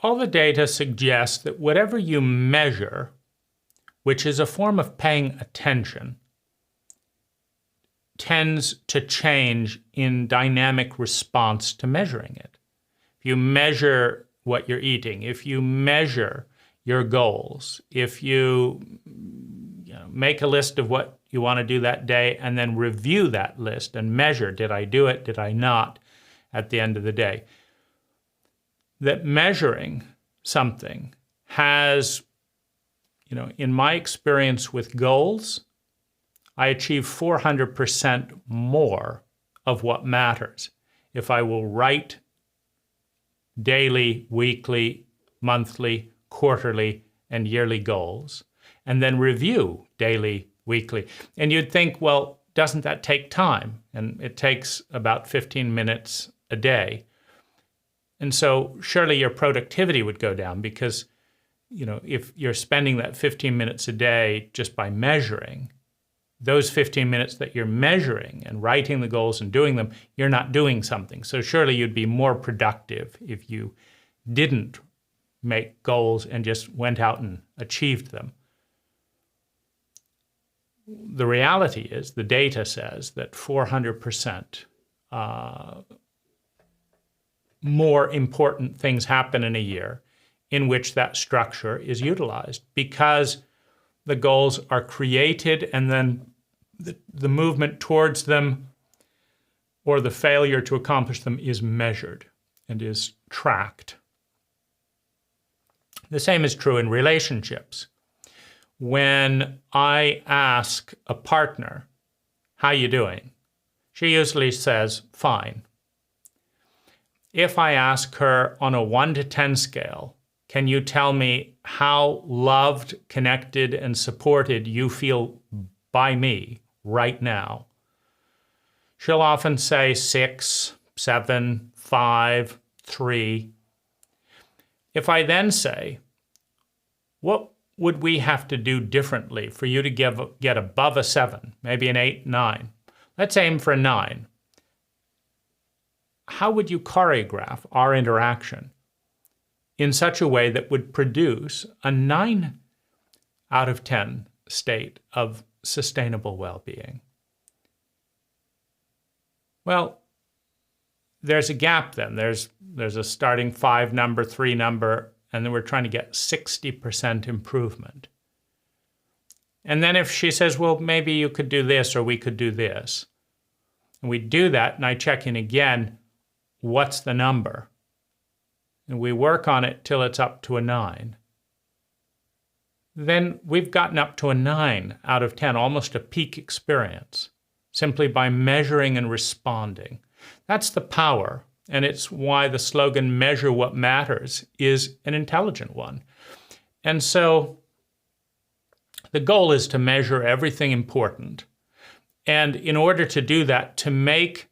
all the data suggests that whatever you measure, which is a form of paying attention, tends to change in dynamic response to measuring it. If you measure what you're eating, if you measure your goals, if you make a list of what you want to do that day and then review that list and measure, did I do it, did I not, at the end of the day, that measuring something has, in my experience with goals, I achieve 400% more of what matters if I will write daily, weekly, monthly, quarterly, and yearly goals, and then review daily, weekly. And you'd think, well, doesn't that take time? And it takes about 15 minutes a day. And so surely your productivity would go down because, if you're spending that 15 minutes a day just by measuring, those 15 minutes that you're measuring and writing the goals and doing them, you're not doing something. So surely you'd be more productive if you didn't make goals and just went out and achieved them. The reality is, the data says that 400% more important things happen in a year in which that structure is utilized because the goals are created and then the movement towards them or the failure to accomplish them is measured and is tracked. The same is true in relationships. When I ask a partner, how you doing? She usually says, fine. If I ask her on a 1 to 10 scale, can you tell me how loved, connected, and supported you feel by me right now? She'll often say 6, 7, 5, 3. If I then say, what would we have to do differently for you to get above a 7, maybe an 8, 9? Let's aim for a 9. How would you choreograph our interaction in such a way that would produce a 9 out of 10 state of sustainable well-being? Well, there's a gap then. There's a starting 5 number, 3 number, and then we're trying to get 60% improvement. And then if she says, well, maybe you could do this or we could do this, and we do that, and I check in again, what's the number? And we work on it till it's up to a 9. Then we've gotten up to a 9 out of 10, almost a peak experience, simply by measuring and responding. That's the power, and it's why the slogan, measure what matters, is an intelligent one. And so the goal is to measure everything important. And in order to do that, to make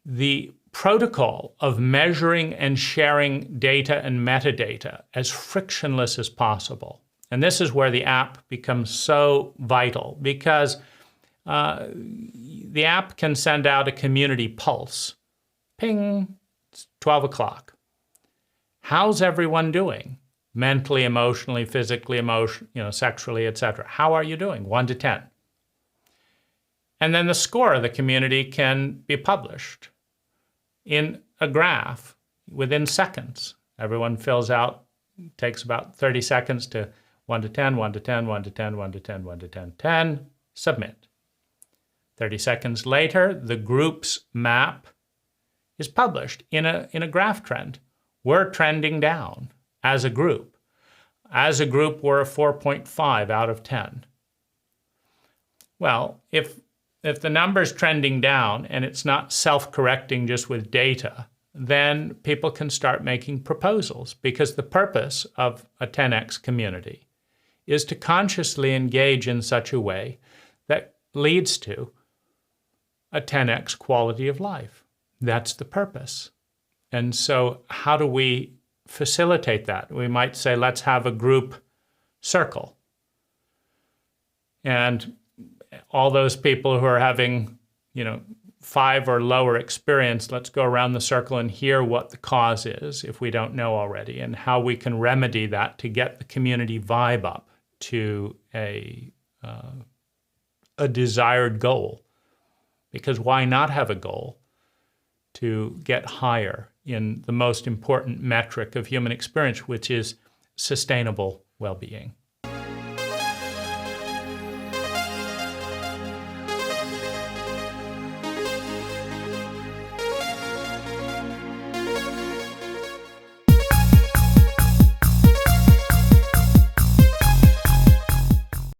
the protocol of measuring and sharing data and metadata as frictionless as possible. And this is where the app becomes so vital because the app can send out a community pulse. Ping, it's 12 o'clock. How's everyone doing? Mentally, emotionally, physically, sexually, etc. How are you doing? 1 to 10. And then the score of the community can be published in a graph within seconds. Everyone fills out, takes about 30 seconds to 1 to 10, 1 to 10, 1 to 10, 1 to 10, 1 to 10, 10, submit. 30 seconds later, the group's map is published in a graph trend. We're trending down as a group. As a group, we're a 4.5 out of 10. Well, if the number's trending down and it's not self-correcting just with data, then people can start making proposals because the purpose of a 10X community is to consciously engage in such a way that leads to a 10X quality of life. That's the purpose. And so how do we facilitate that? We might say, let's have a group circle. And all those people who are having, 5 or lower experience, let's go around the circle and hear what the cause is if we don't know already, and how we can remedy that to get the community vibe up to a desired goal. Because why not have a goal to get higher in the most important metric of human experience, which is sustainable well-being?